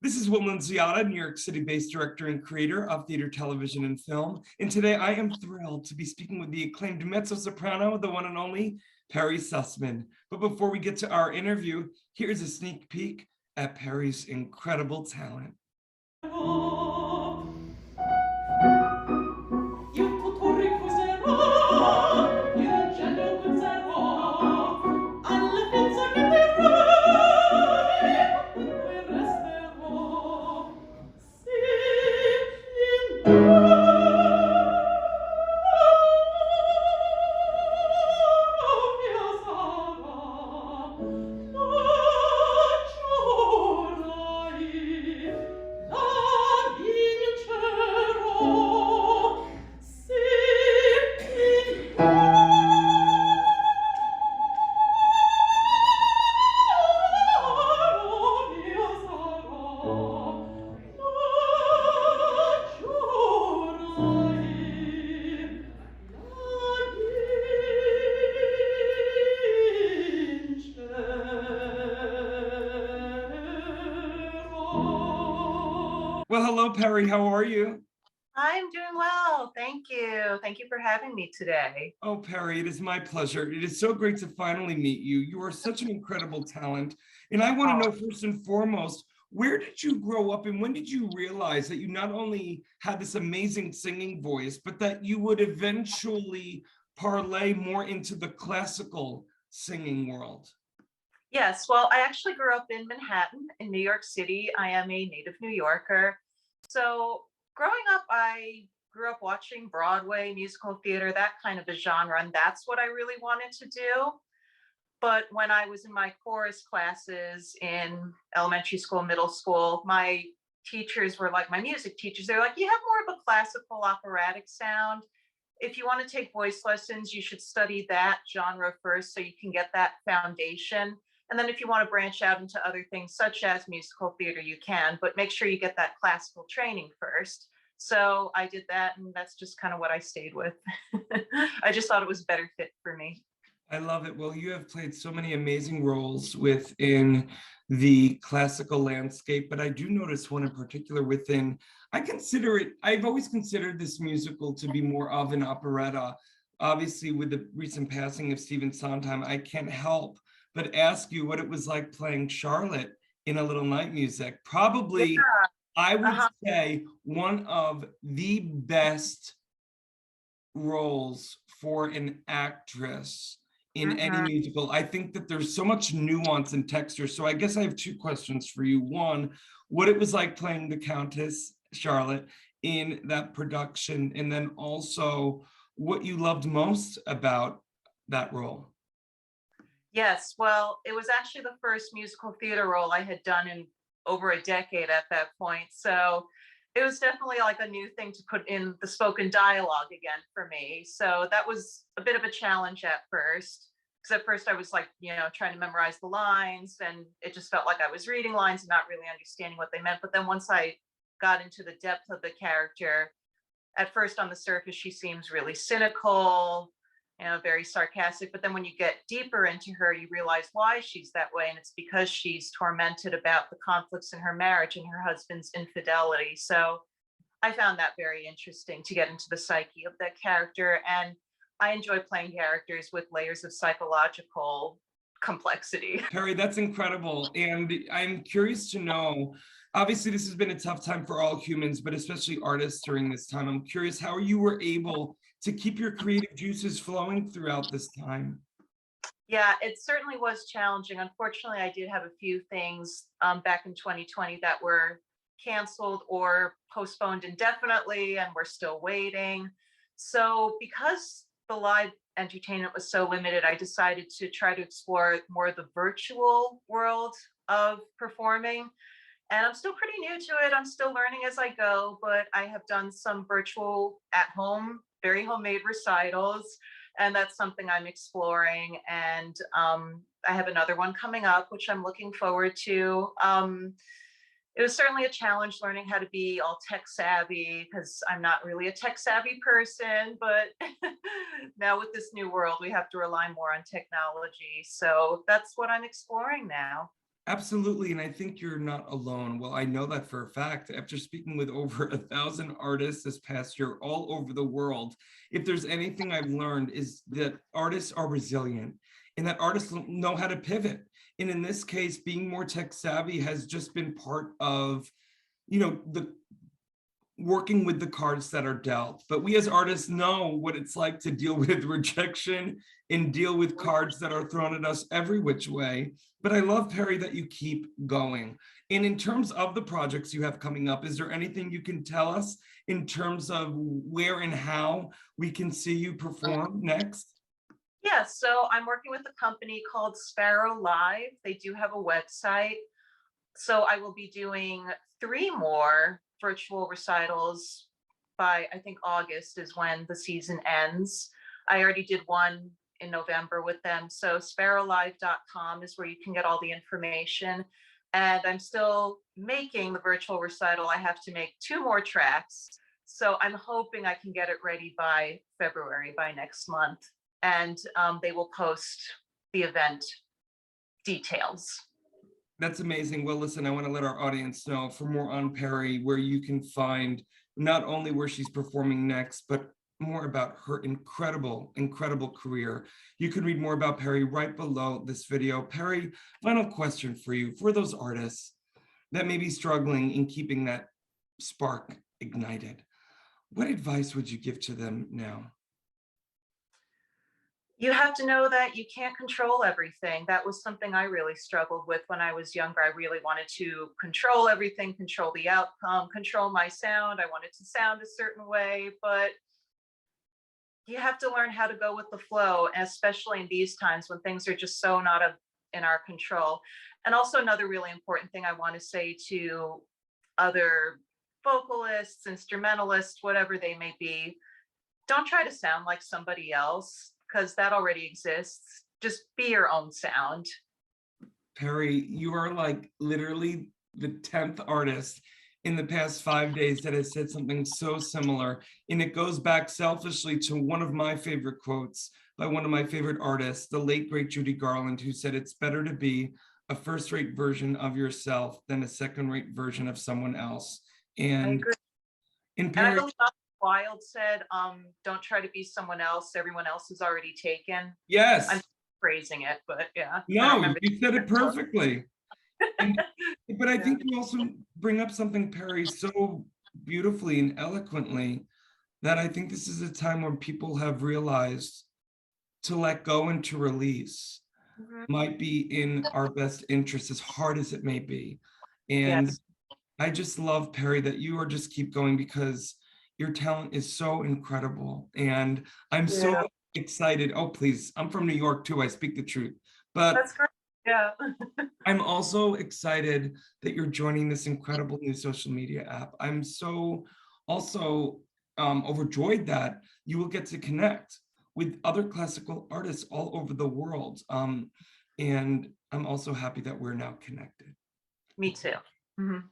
This is Will Nunziata, New York City-based director and creator of theater, television, and film. And today I am thrilled to be speaking with the acclaimed mezzo soprano, the one and only PERRI SUSSMAN. But before we get to our interview, here's a sneak peek at PERRI's incredible talent. Well, hello, PERRI. How are you? I'm doing well. Thank you. Thank you for having me today. Oh, PERRI, it is my pleasure. It is so great to finally meet you. You are such an incredible talent. And I want to know first and foremost, where did you grow up and when did you realize that you not only had this amazing singing voice, but that you would eventually parlay more into the classical singing world? Yes, well, I actually grew up in Manhattan, in New York City. I am a native New Yorker. So growing up, I grew up watching Broadway, musical theater, that kind of a genre, and that's what I really wanted to do. But when I was in my chorus classes in elementary school, middle school, my teachers were like, my music teachers, they're like, you have more of a classical operatic sound. If you want to take voice lessons, you should study that genre first so you can get that foundation. And then if you want to branch out into other things such as musical theater, you can, but make sure you get that classical training first. So I did that, and that's just kind of what I stayed with. I just thought it was a better fit for me. I love it. Well, you have played so many amazing roles within the classical landscape, but I do notice one in particular within, I've always considered this musical to be more of an operetta. Obviously, with the recent passing of Stephen Sondheim, I can't help but ask you what it was like playing Charlotte in A Little Night Music. Probably, Yeah. I would say, one of the best roles for an actress in any musical. I think that there's so much nuance and texture. So I guess I have two questions for you. One, what it was like playing the Countess Charlotte in that production, and then also what you loved most about that role. Yes, well, it was actually the first musical theater role I had done in over a decade at that point. So it was definitely like a new thing to put in the spoken dialogue again for me. So that was a bit of a challenge at first. Because at first I was like, trying to memorize the lines, and it just felt like I was reading lines and not really understanding what they meant. But then once I got into the depth of the character, at first on the surface, she seems really cynical, very sarcastic. But then when you get deeper into her, you realize why she's that way. And it's because she's tormented about the conflicts in her marriage and her husband's infidelity. So I found that very interesting to get into the psyche of that character. And I enjoy playing characters with layers of psychological complexity. PERRI, that's incredible. And I'm curious to know, obviously this has been a tough time for all humans, but especially artists during this time. I'm curious how you were able to keep your creative juices flowing throughout this time. Yeah, it certainly was challenging. Unfortunately, I did have a few things back in 2020 that were canceled or postponed indefinitely, and we're still waiting. So because the live entertainment was so limited, I decided to try to explore more of the virtual world of performing. And I'm still pretty new to it. I'm still learning as I go, but I have done some virtual at home, very homemade recitals, and that's something I'm exploring. And I have another one coming up, which I'm looking forward to. It was certainly a challenge learning how to be all tech savvy, because I'm not really a tech savvy person, but now with this new world, we have to rely more on technology. So that's what I'm exploring now. Absolutely, and I think you're not alone. Well, I know that for a fact after speaking with over 1,000 artists this past year all over the world. If there's anything I've learned is that artists are resilient and that artists know how to pivot. And in this case, being more tech savvy has just been part of, the working with the cards that are dealt. But we as artists know what it's like to deal with rejection and deal with cards that are thrown at us every which way. But I love, Perry, that you keep going. And in terms of the projects you have coming up, is there anything you can tell us in terms of where and how we can see you perform next? Yeah, so I'm working with a company called Sparrow Live. They do have a website. So I will be doing 3 more virtual recitals by, I think, August is when the season ends. I already did one in November with them. So sparrowlive.com is where you can get all the information. And I'm still making the virtual recital. I have to make 2 more tracks. So I'm hoping I can get it ready by February, by next month. And they will post the event details. That's amazing. Well, listen, I want to let our audience know for more on Perry, where you can find not only where she's performing next, but more about her incredible, incredible career. You can read more about Perry right below this video. Perry, final question for you. For those artists that may be struggling in keeping that spark ignited, what advice would you give to them now? You have to know that you can't control everything. That was something I really struggled with when I was younger. I really wanted to control everything, control the outcome, control my sound. I wanted to sound a certain way, but you have to learn how to go with the flow, especially in these times when things are just so not in our control. And also another really important thing I want to say to other vocalists, instrumentalists, whatever they may be, don't try to sound like somebody else, because that already exists. Just be your own sound. Perry, you are like literally the 10th artist in the past 5 days that has said something so similar. And it goes back selfishly to one of my favorite quotes by one of my favorite artists, the late great Judy Garland, who said, "It's better to be a first-rate version of yourself than a second-rate version of someone else." I And agree. in And I Perry, believe Wilde said, don't try to be someone else. Everyone else is already taken. I'm yes, phrasing it, but yeah, I don't no, remember. you said it perfectly. And, but I Yeah. think you also bring up something, Perry, so beautifully and eloquently, that I think this is a time when people have realized to let go and to release Mhm. might be in our best interest, as hard as it may be. And Yes. I just love, Perry, that you are just keep going because your talent is so incredible. And I'm so Yeah. excited. Oh, please, I'm from New York too. I speak the truth. But That's great. Yeah. I'm also excited that you're joining this incredible new social media app. I'm so also overjoyed that you will get to connect with other classical artists all over the world. And I'm also happy that we're now connected. Me too. Mhm.